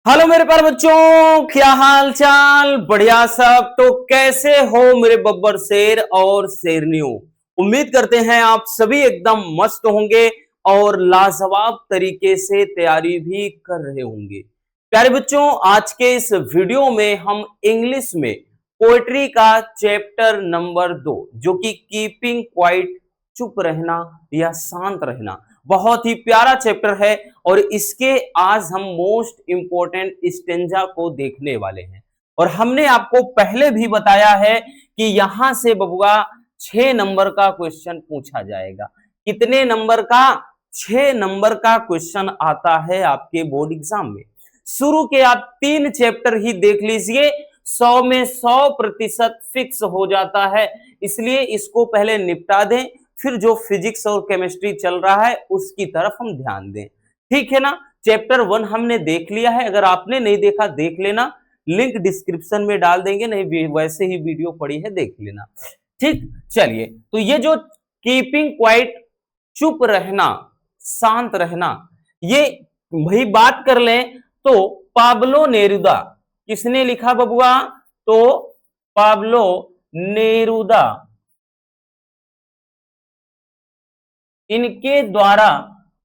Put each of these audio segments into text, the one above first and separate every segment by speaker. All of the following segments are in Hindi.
Speaker 1: हेलो मेरे प्यारे बच्चों, क्या हाल चाल? बढ़िया सब। तो कैसे हो मेरे बब्बर शेर और शेरनियों? उम्मीद करते हैं आप सभी एकदम मस्त होंगे और लाजवाब तरीके से तैयारी भी कर रहे होंगे। प्यारे बच्चों, आज के इस वीडियो में हम इंग्लिश में पोएट्री का चैप्टर नंबर 2 जो कि कीपिंग क्वाइट, चुप रहना या शांत रहना, बहुत ही प्यारा चैप्टर है और इसके आज हम मोस्ट इंपॉर्टेंट स्टेंजा को देखने वाले हैं। और हमने आपको पहले भी बताया है कि यहां से बबुआ 6 नंबर का क्वेश्चन पूछा जाएगा। कितने नंबर का? 6 नंबर का क्वेश्चन आता है आपके बोर्ड एग्जाम में। शुरू के आप 3 चैप्टर ही देख लीजिए, 100 में 100% फिक्स हो जाता है। इसलिए इसको पहले निपटा दें, फिर जो फिजिक्स और केमिस्ट्री चल रहा है उसकी तरफ हम ध्यान दें। ठीक है ना? चैप्टर 1 हमने देख लिया है, अगर आपने नहीं देखा देख लेना, लिंक डिस्क्रिप्शन में डाल देंगे, नहीं वैसे ही वीडियो पड़ी है देख लेना। ठीक, चलिए, तो ये जो कीपिंग क्वाइट, चुप रहना, शांत रहना, ये वही बात कर लें तो पाब्लो नेरुदा किसने लिखा बबुआ? तो पाब्लो नेरुदा, इनके द्वारा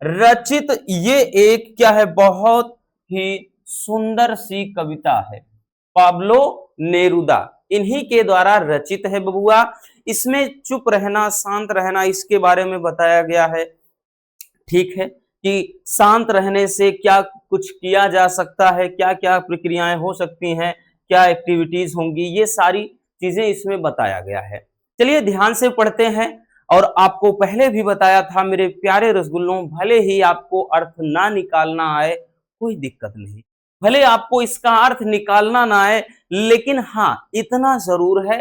Speaker 1: रचित ये एक क्या है, बहुत ही सुंदर सी कविता है। पाब्लो नेरुदा इन्हीं के द्वारा रचित है बबुआ। इसमें चुप रहना, शांत रहना, इसके बारे में बताया गया है। ठीक है कि शांत रहने से क्या कुछ किया जा सकता है, क्या क्या प्रक्रियाएं हो सकती हैं, क्या एक्टिविटीज होंगी, ये सारी चीजें इसमें बताया गया है। चलिए ध्यान से पढ़ते हैं। और आपको पहले भी बताया था मेरे प्यारे रसगुल्लों, भले ही आपको अर्थ ना निकालना आए कोई दिक्कत नहीं, भले आपको इसका अर्थ निकालना ना आए, लेकिन हाँ इतना जरूर है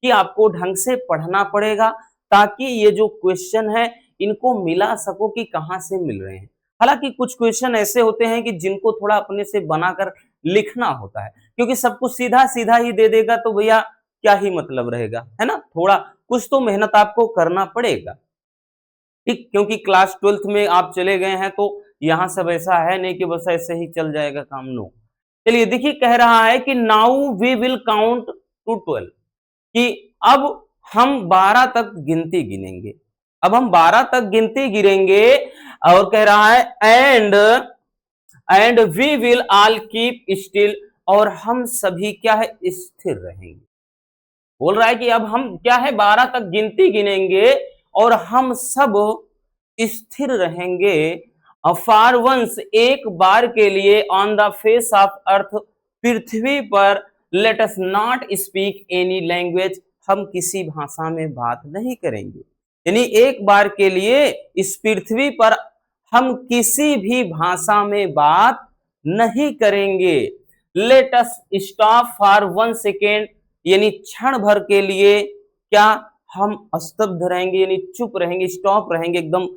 Speaker 1: कि आपको ढंग से पढ़ना पड़ेगा ताकि ये जो क्वेश्चन है इनको मिला सको कि कहां से मिल रहे हैं। हालांकि कुछ क्वेश्चन ऐसे होते हैं कि जिनको थोड़ा अपने से बनाकर लिखना होता है, क्योंकि सब कुछ सीधा सीधा ही दे देगा तो भैया क्या ही मतलब रहेगा, है ना? थोड़ा कुछ तो मेहनत आपको करना पड़ेगा। ठीक, क्योंकि क्लास 12th में आप चले गए हैं तो यहाँ सब ऐसा है नहीं कि बस ऐसे ही चल जाएगा काम। नो, चलिए देखिए, कह रहा है कि now we will count to 12, कि अब हम 12 तक गिनती गिनेंगे। अब हम 12 तक गिनती गिनेंगे और कह रहा है and we will all keep still, और हम सभी क्या है, स्थिर रहेंगे। बोल रहा है कि अब हम क्या है 12 तक गिनती गिनेंगे और हम सब स्थिर रहेंगे। फॉर वंस, एक बार के लिए, on the face of earth, पृथ्वी पर, let us not speak any language, हम किसी भाषा में बात नहीं करेंगे। यानी एक बार के लिए इस पृथ्वी पर हम किसी भी भाषा में बात नहीं करेंगे। Let us stop for 1 second, यानी क्षण भर के लिए क्या हम स्तब्ध रहेंगे, यानी चुप रहेंगे, स्टॉप रहेंगे, एकदम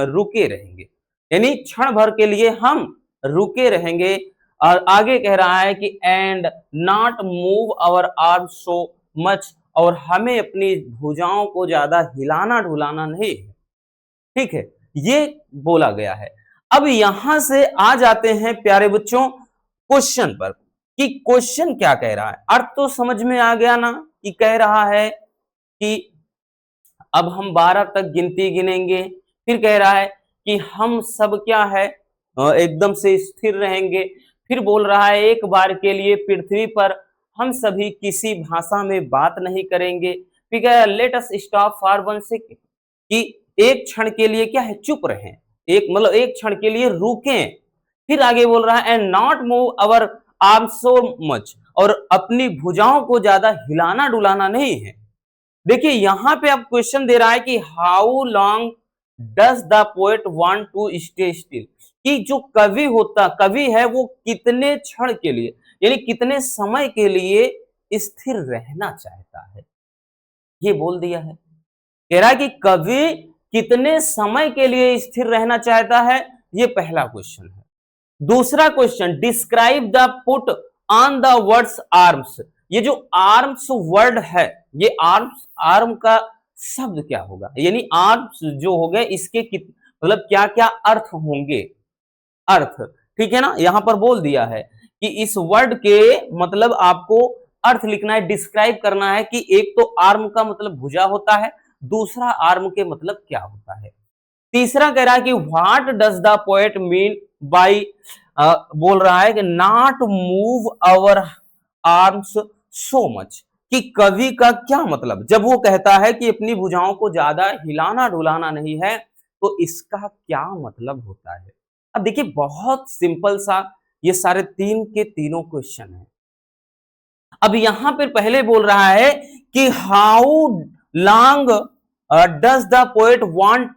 Speaker 1: रुके रहेंगे, यानी क्षण भर के लिए हम रुके रहेंगे। और आगे कह रहा है कि and not move our arm so much, और हमें अपनी भुजाओं को ज्यादा हिलाना ढुलाना नहीं है। ठीक है, ये बोला गया है। अब यहां से आ जाते हैं प्यारे बच्चों क्वेश्चन पर, कि क्वेश्चन क्या कह रहा है। अर्थ तो समझ में आ गया ना, कि कह रहा है कि अब हम 12 तक गिनती गिनेंगे, फिर कह रहा है कि हम सब क्या है एकदम से स्थिर रहेंगे, फिर बोल रहा है एक बार के लिए पृथ्वी पर हम सभी किसी भाषा में बात नहीं करेंगे, फिर कह रहा है let us stop for 1 second, कि एक क्षण के लिए क्या है, चुप रहें, एक मतलब एक क्षण के लिए रुकें। फिर आगे बोल रहा है and not move our arm so much, और अपनी भुजाओं को ज्यादा हिलाना डुलाना नहीं है। देखिए यहां पे अब क्वेश्चन दे रहा है कि how long does the poet want to stay still, कि जो कवि है वो कितने क्षण के लिए, यानी कितने समय के लिए स्थिर रहना चाहता है, ये बोल दिया है। कह रहा है कि कवि कितने समय के लिए स्थिर रहना चाहता है, ये पहला क्वेश्चन है। दूसरा question, describe the put on the words arms, ये जो आर्म्स वर्ड है, ये आर्म का शब्द क्या होगा, यानी आर्म्स जो हो गए इसके मतलब क्या क्या अर्थ होंगे, अर्थ। ठीक है ना, यहां पर बोल दिया है कि इस वर्ड के मतलब आपको अर्थ लिखना है, डिस्क्राइब करना है कि एक तो आर्म का मतलब भुजा होता है, दूसरा आर्म के मतलब क्या होता है। तीसरा कह रहा है कि what does the poet mean by, बोल रहा है कि not move our arms so much, कि कवि का क्या मतलब जब वो कहता है कि अपनी भुजाओं को ज्यादा हिलाना डुलाना नहीं है, तो इसका क्या मतलब होता है। अब देखिए बहुत सिंपल सा ये सारे तीन के तीनों क्वेश्चन है। अब यहां पर पहले बोल रहा है कि how long does the poet want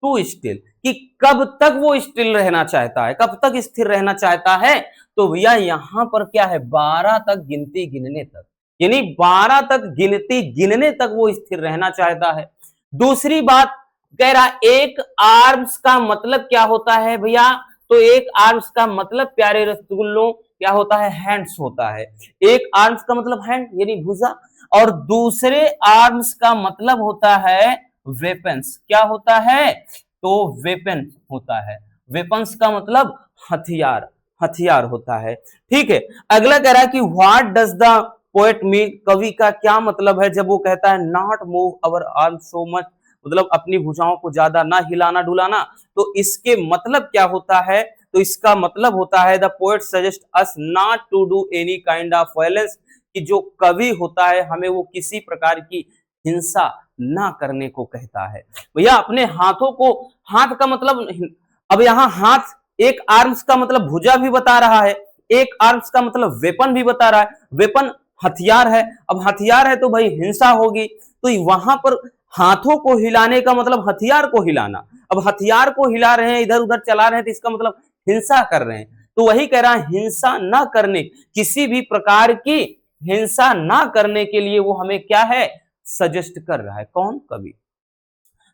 Speaker 1: to still, कि कब तक वो स्टिल रहना चाहता है, कब तक स्थिर रहना चाहता है। तो भैया यहां पर क्या है, 12 तक गिनती गिनने तक, यानी 12 तक गिनती गिनने तक वो स्थिर रहना चाहता है। दूसरी बात कह रहा एक आर्म्स का मतलब क्या होता है भैया, तो एक आर्म्स का मतलब प्यारे रसगुल्लों क्या होता है, हैंड्स होता है। एक आर्म्स का मतलब हैंड यानी भुजा, और दूसरे आर्म्स का मतलब होता है वेपन्स। क्या होता है, तो वेपन होता है। वेपन्स का मतलब हथियार, हथियार होता है। ठीक है, अगला कह रहा है कि what does the poet mean, कवि का क्या मतलब है जब वो कहता है not move our arm so much, मतलब अपनी भुजाओं को ज्यादा ना हिलाना डुलाना। तो इसके मतलब क्या होता है, तो इसका मतलब होता है the poet suggest us not to do any kind of violence, कि जो कवि होता है हमें वो किसी प्रकार की हिंसा ना करने को कहता है। भैया अपने हाथों को, हाथ का मतलब, अब यहां हाथ एक आर्म्स का मतलब भुजा भी बता रहा है, एक आर्म्स का मतलब वेपन भी बता रहा है। वेपन हथियार है, अब हथियार है तो भाई हिंसा होगी, तो वहां पर हाथों को हिलाने का मतलब हथियार को हिलाना, अब हथियार को हिला रहे हैं, इधर उधर चला रहे हैं, तो इसका मतलब हिंसा कर रहे हैं। तो वही कह रहा है हिंसा ना करने, किसी भी प्रकार की हिंसा ना करने के लिए वो हमें क्या है, सजेस्ट कर रहा है। कौन, कवि।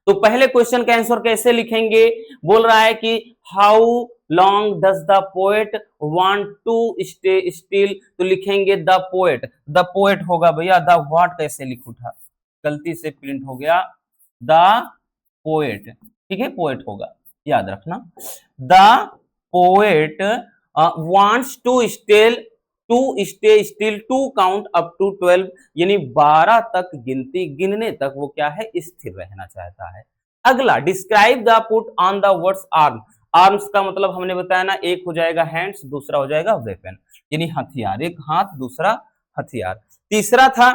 Speaker 1: तो पहले क्वेश्चन का आंसर कैसे लिखेंगे, बोल रहा है कि how long does the poet want to stay still, तो लिखेंगे द पोएट, द पोएट होगा भैया, द व्हाट कैसे लिखू था, गलती से प्रिंट हो गया, द पोएट, ठीक है पोएट होगा, याद रखना। The poet wants to still, to stay still, to count up to 12, यानी 12 तक गिनती गिनने तक वो क्या है, स्थिर रहना चाहता है। अगला describe the put on the words arm, arms का मतलब हमने बताया ना, एक हो जाएगा हैंड्स, दूसरा हो जाएगा वेपन, यानी हथियार, एक हाथ दूसरा हथियार। तीसरा था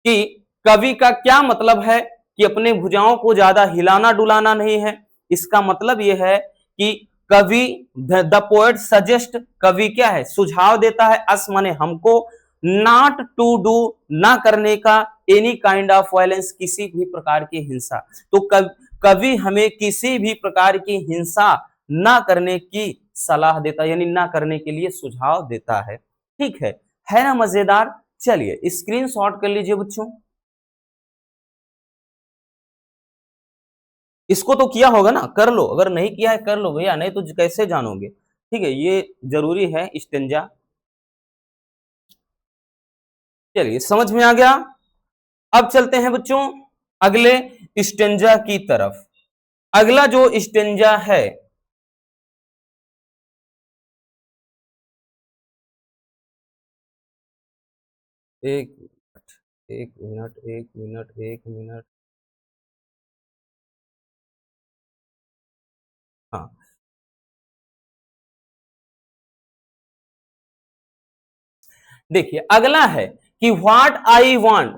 Speaker 1: कि कवि का क्या मतलब है कि अपने भुजाओं को ज्यादा हिलाना डुलाना नहीं है। इसका मतलब यह है कि कवि, द पोएट सजेस्ट, कवि क्या है, सुझाव देता है, अस माने हमको, नॉट टू डू, ना करने का, एनी काइंड ऑफ वायलेंस, किसी भी प्रकार की हिंसा। तो कवि हमें किसी भी प्रकार की हिंसा ना करने की सलाह देता है, यानी ना करने के लिए सुझाव देता है। ठीक है ना मजेदार। चलिए स्क्रीनशॉट कर लीजिए बच्चों, इसको तो किया होगा ना, कर लो, अगर नहीं किया है कर लो भैया, नहीं तो कैसे जानोगे। ठीक है, ये जरूरी है स्टेंजा। चलिए समझ में आ गया। अब चलते हैं बच्चों अगले स्टेंजा की तरफ। अगला जो स्टेंजा है, एक एक मिनट, एक मिनट, एक मिनट, हाँ देखिए अगला है कि व्हाट आई वांट,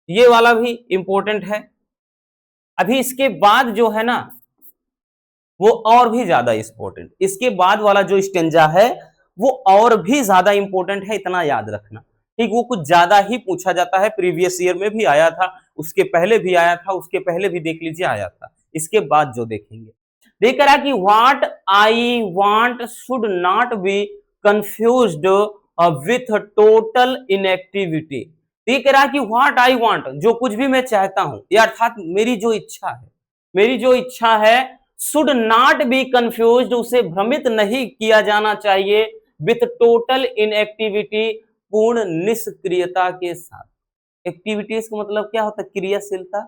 Speaker 1: ये वाला भी इंपॉर्टेंट है। अभी इसके बाद जो है ना वो और भी ज्यादा इंपॉर्टेंट, इसके बाद वाला जो स्टेंजा है वो और भी ज्यादा इंपॉर्टेंट है, इतना याद रखना। ठीक, वो कुछ ज्यादा ही पूछा जाता है, प्रीवियस ईयर में भी आया था, उसके पहले भी आया था, उसके पहले भी देख लीजिए आया था, इसके बाद जो देखेंगे। देख रहा कि what I want should not be confused with total inactivity. देख रहा कि व्हाट आई वांट, जो कुछ भी मैं चाहता हूं, या अर्थात मेरी जो इच्छा है, मेरी जो इच्छा है, शुड नॉट बी कंफ्यूज, उसे भ्रमित नहीं किया जाना चाहिए, विथ टोटल इनएक्टिविटी, पूर्ण निष्क्रियता के साथ। एक्टिविटीज का मतलब क्या होता है, क्रियाशीलता,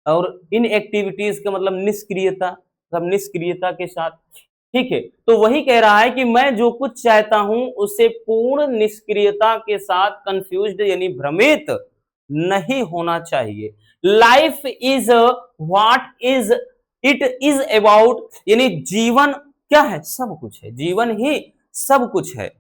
Speaker 1: और इन एक्टिविटीज का मतलब निष्क्रियता, मतलब निष्क्रियता के साथ। ठीक है, तो वही कह रहा है कि मैं जो कुछ चाहता हूं उसे पूर्ण निष्क्रियता के साथ कंफ्यूज्ड यानी भ्रमित नहीं होना चाहिए। Life is what is it is about, यानी जीवन क्या है, सब कुछ है, जीवन ही सब कुछ है।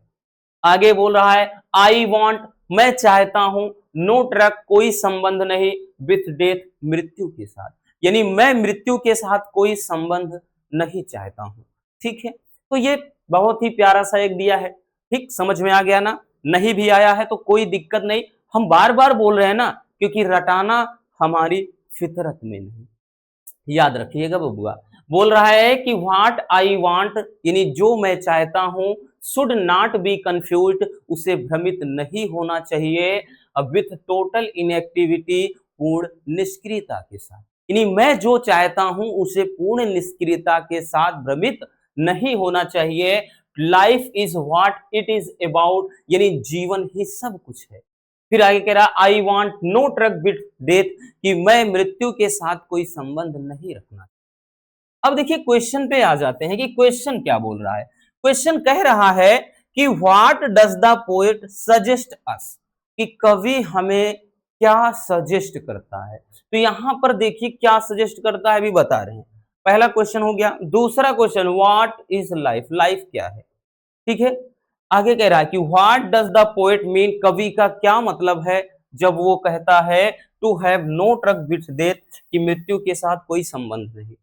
Speaker 1: आगे बोल रहा है आई वॉन्ट, मैं चाहता हूं, नो ट्रक कोई संबंध नहीं, विथ डेथ मृत्यु के साथ, यानी मैं मृत्यु के साथ कोई संबंध नहीं चाहता हूं। ठीक है, तो ये बहुत ही प्यारा सा एक दिया है। ठीक, समझ में आ गया ना? नहीं भी आया है तो कोई दिक्कत नहीं, हम बार बार बोल रहे हैं ना, क्योंकि रटाना हमारी फितरत में नहीं। याद रखिएगा बबुआ। बोल रहा है कि व्हाट आई वांट, यानी जो मैं चाहता हूं, शुड नॉट बी कंफ्यूज्ड, उसे भ्रमित नहीं होना चाहिए, विथ टोटल इनएक्टिविटी, पूर्ण निष्क्रियता के साथ, यानी मैं जो चाहता हूं उसे पूर्ण निष्क्रियता के साथ भ्रमित नहीं होना चाहिए। Life is what it is about, यानी जीवन ही सब कुछ है। फिर आगे कह रहा I want no truck with death, कि मैं मृत्यु के साथ कोई संबंध नहीं रखना। अब देखिए क्वेश्चन पे आ जाते हैं कि क्वेश्चन क्या बोल रहा है। क्वेश्चन कह रहा है कि what does the poet suggest अस, कि कवि हमें क्या सजेस्ट करता है। तो यहां पर देखिए क्या सजेस्ट करता है भी बता रहे हैं। पहला क्वेश्चन हो गया। दूसरा question what is life, life क्या है। ठीक है, आगे कह रहा है कि what does the poet mean, कवि का क्या मतलब है जब वो कहता है to have no truck with death, कि मृत्यु के साथ कोई संबंध नहीं।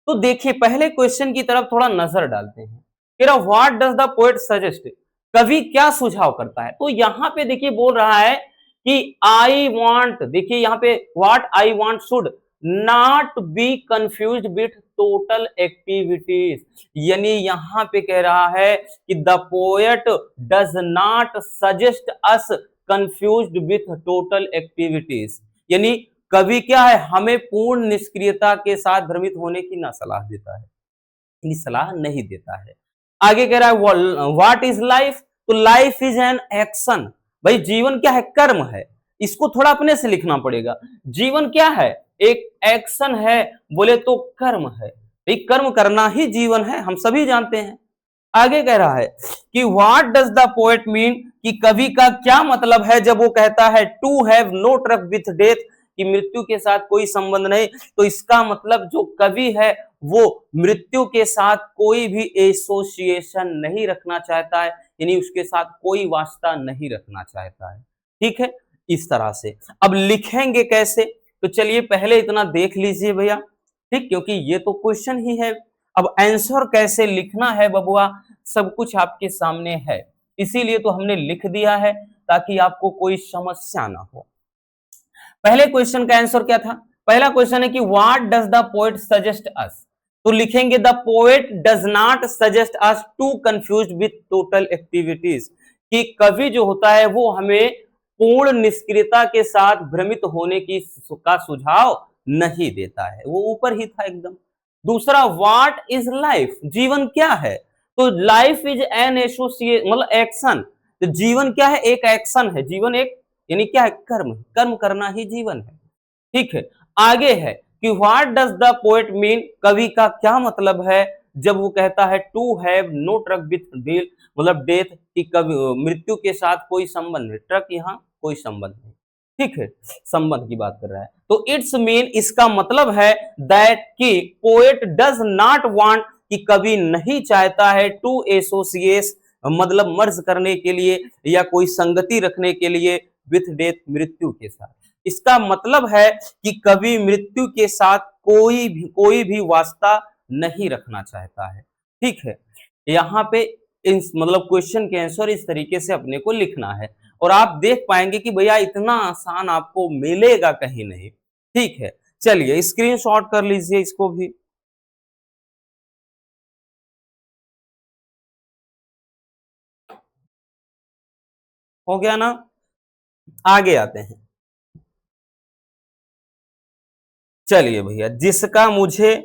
Speaker 1: तो देखिए पहले क्वेश्चन की तरफ थोड़ा नजर डालते हैं। कह रहा what does the poet suggest, कवि क्या सुझाव करता है। तो यहां पे देखिए बोल रहा है कि आई वांट, देखिए यहां पे what I want should not be confused with total activities, यानी यहां पे कह रहा है कि the poet does not suggest us confused with total activities, यानी कवि क्या है, हमें पूर्ण निष्क्रियता के साथ भ्रमित होने की ना सलाह देता है, सलाह नहीं देता है। आगे कह रहा है व्हाट इज लाइफ, तो लाइफ इज एन एक्शन, भाई जीवन क्या है, कर्म है। इसको थोड़ा अपने से लिखना पड़ेगा। जीवन क्या है, एक एक्शन है, बोले तो कर्म है, भाई कर्म करना ही जीवन है, हम सभी जानते हैं। आगे कह रहा है कि what does the poet mean, कि कवि का क्या मतलब है जब वो कहता है to have no truck with death, कि मृत्यु के साथ कोई संबंध नहीं। तो इसका मतलब जो कवि है वो मृत्यु के साथ कोई भी एसोसिएशन नहीं रखना चाहता है, यानी उसके साथ कोई वास्ता नहीं रखना चाहता है। ठीक है, इस तरह से अब लिखेंगे कैसे, तो चलिए पहले इतना देख लीजिए भैया। ठीक, क्योंकि ये तो क्वेश्चन ही है। अब आंसर कैसे लिखना है बबुआ, सब कुछ आपके सामने है, इसीलिए तो हमने लिख दिया है ताकि आपको कोई समस्या ना हो। पहले क्वेश्चन का आंसर क्या था, पहला क्वेश्चन है कि what does the poet suggest us, तो लिखेंगे the poet does not suggest us to confuse with total activities, कि कवि जो होता है वो हमें पूर्ण निष्क्रियता के साथ भ्रमित होने की का सुझाव नहीं देता है, वो ऊपर ही था एकदम। दूसरा व्हाट इज लाइफ, जीवन क्या है, तो लाइफ इज एन एसोसिएट मतलब एक्शन, तो जीवन क्या है, एक एक्शन है, जीवन एक यानी क्या है, कर्म, कर्म करना ही जीवन है। ठीक है, आगे है कि what does the poet mean, कवि का क्या मतलब है जब वो कहता है to have no truck with death, मतलब डेथ, कि कवि मृत्यु के साथ कोई संबंध नहीं, ट्रक यहाँ कोई संबंध नहीं। ठीक है, संबंध की बात कर रहा है, तो इट्स मीन इसका मतलब है दैट कि पोएट डज नॉट वांट, कि कवि नहीं चाहता है टू एसोसिएट, मतलब मर्ज करने के लिए या कोई संगति रखने के लिए विथ डेथ, मृत्यु के साथ। इसका मतलब है कि कवि मृत्यु के साथ कोई भी वास्ता नहीं रखना चाहता है। ठीक है, यहाँ पे मतलब क्वेश्चन के आंसर इस तरीके से अपने को लिखना है, और आप देख पाएंगे कि भैया इतना आसान आपको मिलेगा कहीं नहीं। ठीक है, चलिए स्क्रीनशॉट कर लीजिए इसको भी। हो गया ना? आगे आते हैं। चलिए भैया, जिसका मुझे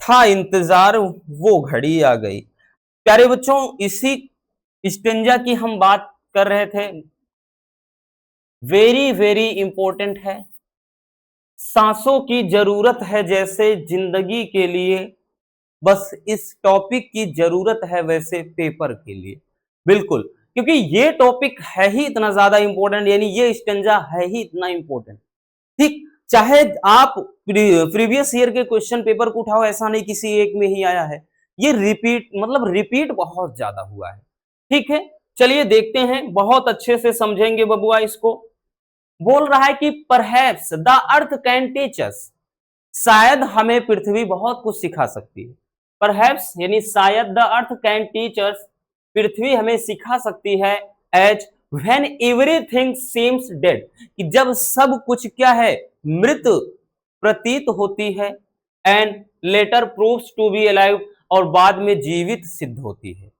Speaker 1: था इंतजार वो घड़ी आ गई। प्यारे बच्चों, इसी स्टेंजा की हम बात कर रहे थे, वेरी वेरी इंपॉर्टेंट है। सांसों की जरूरत है जैसे जिंदगी के लिए, बस इस टॉपिक की जरूरत है वैसे पेपर के लिए, बिल्कुल, क्योंकि ये टॉपिक है ही इतना ज्यादा इंपॉर्टेंट, यानी ये स्टेंजा है ही इतना इंपॉर्टेंट। ठीक, चाहे आप प्रीवियस ईयर के क्वेश्चन पेपर को उठाओ, ऐसा नहीं किसी एक में ही आया है, ये रिपीट मतलब रिपीट बहुत ज्यादा हुआ है। ठीक है, चलिए देखते हैं, बहुत अच्छे से समझेंगे बबुआ इसको। बोल रहा है कि perhaps the earth can teach अस, शायद हमें पृथ्वी बहुत कुछ सिखा सकती है। परहैप्स यानी शायद, the earth can teach us, पृथ्वी हमें सिखा सकती है। As when everything seems dead, कि जब सब कुछ क्या है, मृत प्रतीत होती है। And later proves to be alive, और बाद में जीवित सिद्ध होती है।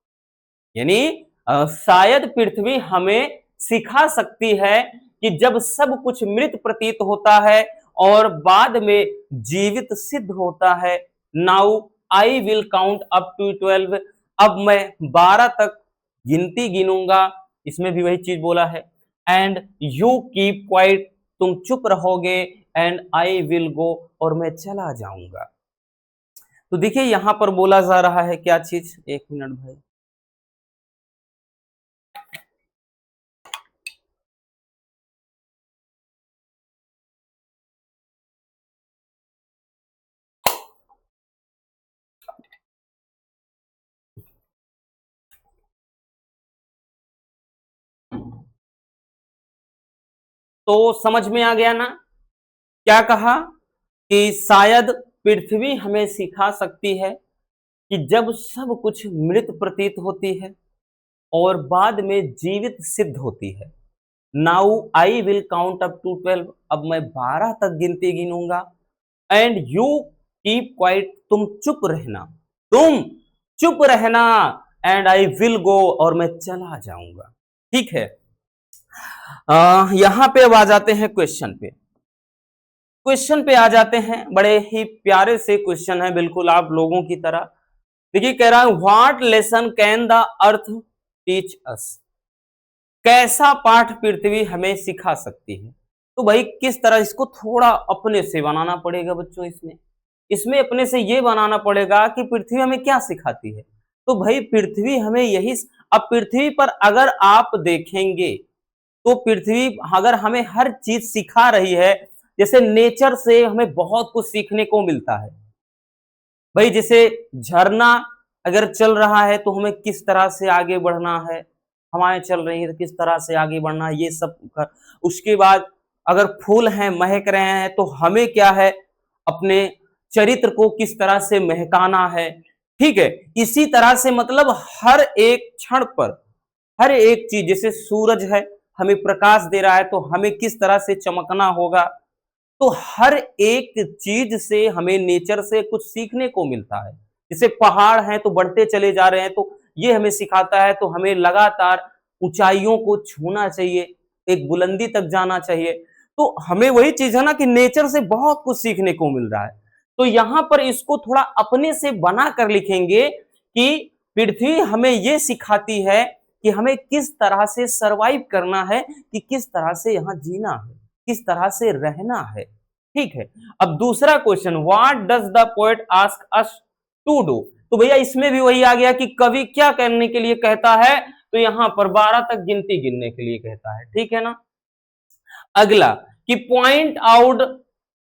Speaker 1: यानी शायद पृथ्वी हमें सिखा सकती है कि जब सब कुछ मृत प्रतीत होता है और बाद में जीवित सिद्ध होता है। Now I will count up to 12, अब मैं 12 तक गिनती गिनूंगा, इसमें भी वही चीज बोला है। एंड यू कीप क्वाइट, तुम चुप रहोगे। एंड आई विल गो, और मैं चला जाऊंगा। तो देखिए यहां पर बोला जा रहा है क्या चीज, एक मिनट भाई। तो समझ में आ गया ना, क्या कहा कि शायद पृथ्वी हमें सिखा सकती है कि जब सब कुछ मृत प्रतीत होती है और बाद में जीवित सिद्ध होती है। Now I will count up to 12, अब मैं 12 तक गिनती गिनूंगा। एंड यू कीप क्वाइट, तुम चुप रहना, तुम चुप रहना। एंड आई विल गो, और मैं चला जाऊंगा। ठीक है, यहां पे अब आ जाते हैं क्वेश्चन पे। क्वेश्चन पे आ जाते हैं, बड़े ही प्यारे से क्वेश्चन है, बिल्कुल आप लोगों की तरह। देखिए कह रहा है, what lesson can the earth teach अस, कैसा पाठ पृथ्वी हमें सिखा सकती है। तो भाई किस तरह, इसको थोड़ा अपने से बनाना पड़ेगा बच्चों। इसमें इसमें अपने से ये बनाना पड़ेगा कि पृथ्वी हमें क्या सिखाती है। तो भाई पृथ्वी हमें यही, अब पृथ्वी पर अगर आप देखेंगे तो पृथ्वी अगर हमें हर चीज सिखा रही है, जैसे नेचर से हमें बहुत कुछ सीखने को मिलता है भाई। जैसे झरना अगर चल रहा है तो हमें किस तरह से आगे बढ़ना है, हवाएं चल रही है तो किस तरह से आगे बढ़ना है, ये सब कर। उसके बाद अगर फूल हैं महक रहे हैं तो हमें क्या है, अपने चरित्र को किस तरह से महकाना है। ठीक है, इसी तरह से मतलब हर एक क्षण पर हर एक चीज, जैसे सूरज है हमें प्रकाश दे रहा है तो हमें किस तरह से चमकना होगा। तो हर एक चीज से हमें नेचर से कुछ सीखने को मिलता है। जैसे पहाड़ हैं तो बढ़ते चले जा रहे हैं, तो ये हमें सिखाता है तो हमें लगातार ऊंचाइयों को छूना चाहिए, एक बुलंदी तक जाना चाहिए। तो हमें वही चीज है ना कि नेचर से बहुत कुछ सीखने को मिल रहा है। तो यहां पर इसको थोड़ा अपने से बना कर लिखेंगे कि पृथ्वी हमें ये सिखाती है कि हमें किस तरह से सरवाइव करना है, कि किस तरह से यहाँ जीना है, किस तरह से रहना है। ठीक है, अब दूसरा question, what does the poet ask us to do. तो भैया इसमें भी वही आ गया कि कवि क्या करने के लिए कहता है, तो यहां पर 12 तक गिनती गिनने के लिए कहता है। ठीक है ना, अगला कि point out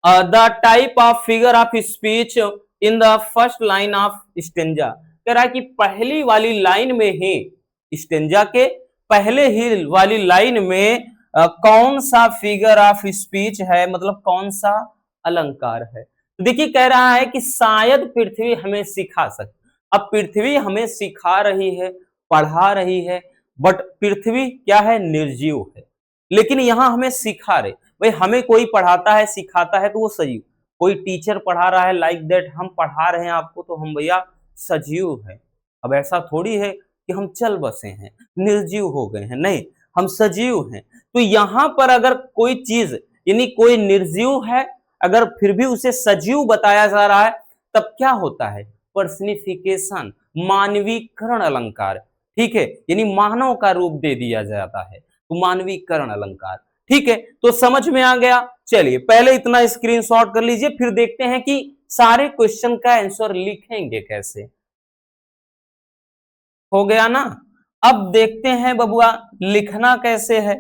Speaker 1: the type of figure of speech in the first line of stanza. कह रहा है कि पहली वाली लाइन में ही, स्टेंजा के पहले ही वाली लाइन में कौन सा फिगर ऑफ स्पीच है, मतलब कौन सा अलंकार है। तो देखिए कह रहा है कि शायद पृथ्वी हमें सिखा सकती। अब पृथ्वी हमें सिखा रही है, पढ़ा रही है, बट पृथ्वी क्या है, निर्जीव है। लेकिन यहां हमें सिखा रहे, भाई हमें कोई पढ़ाता है सिखाता है तो वो सजीव, कोई टीचर पढ़ा रहा है लाइक दैट, हम पढ़ा रहे हैं आपको तो हम भैया सजीव है। अब ऐसा थोड़ी है कि हम चल बसे हैं निर्जीव हो गए हैं, नहीं, हम सजीव हैं। तो यहां पर अगर कोई चीज यानी कोई निर्जीव है, अगर फिर भी उसे सजीव बताया जा रहा है, तब क्या होता है, पर्सनिफिकेशन, मानवीकरण अलंकार। ठीक है, यानी मानव का रूप दे दिया जाता है, तो मानवीकरण अलंकार। ठीक है, तो समझ में आ गया। चलिए पहले इतना स्क्रीनशॉट कर लीजिए, फिर देखते हैं कि सारे क्वेश्चन का आंसर लिखेंगे कैसे? हो गया ना। अब देखते हैं बबुआ लिखना कैसे है।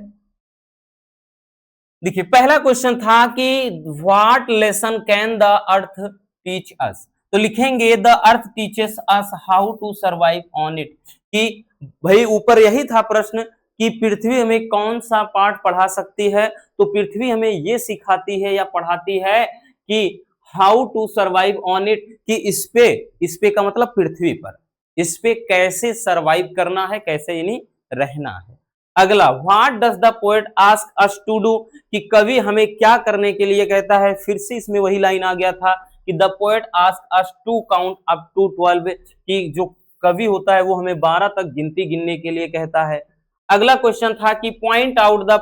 Speaker 1: देखिए पहला क्वेश्चन था कि what lesson can the earth teach us, तो लिखेंगे the earth teaches us how to survive on it, कि भाई ऊपर यही था प्रश्न कि पृथ्वी हमें कौन सा पाठ पढ़ा सकती है, तो पृथ्वी हमें ये सिखाती है या पढ़ाती है कि how to survive on it, कि इस पे का मतलब पृथ्वी पर, इस पे कैसे सर्वाइव करना है, कैसे यानी रहना है। अगला what does the poet ask us to do, कि कवि हमें क्या करने के लिए कहता है, फिर से इसमें वही लाइन आ गया था कि the poet ask us to count up to 12, कि जो कवि होता है वो हमें 12 तक गिनती गिनने के लिए कहता है। अगला क्वेश्चन था कि point out the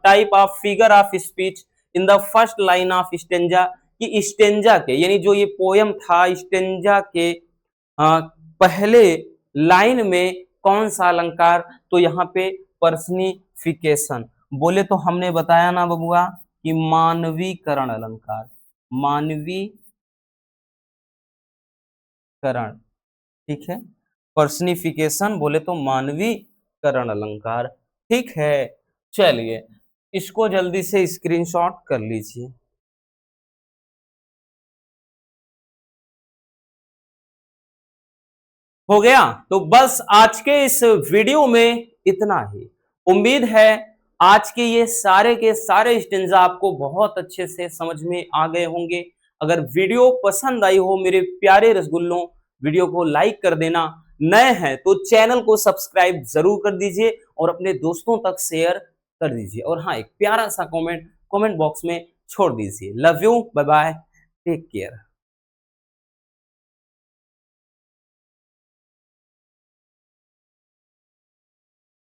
Speaker 1: type of figure of speech in the first line of stanza, कि स्टेंजा के यानी जो ये पोयम था स्टेंजा के पहले लाइन में कौन सा अलंकार, तो यहाँ पे पर्सनिफिकेशन, बोले तो हमने बताया ना बबुआ कि मानवीकरण अलंकार, मानवीकरण, ठीक है, पर्सनिफिकेशन बोले तो मानवीकरण अलंकार, ठीक है। चलिए इसको जल्दी से स्क्रीनशॉट कर लीजिए। हो गया, तो बस आज के इस वीडियो में इतना ही। उम्मीद है आज के ये सारे के सारे स्टेंजा आपको बहुत अच्छे से समझ में आ गए होंगे। अगर वीडियो पसंद आई हो मेरे प्यारे रसगुल्लों, वीडियो को लाइक कर देना, नए हैं तो चैनल को सब्सक्राइब जरूर कर दीजिए और अपने दोस्तों तक शेयर कर दीजिए, और हाँ एक प्यारा सा कमेंट बॉक्स में छोड़ दीजिए। Love you, bye bye, take care.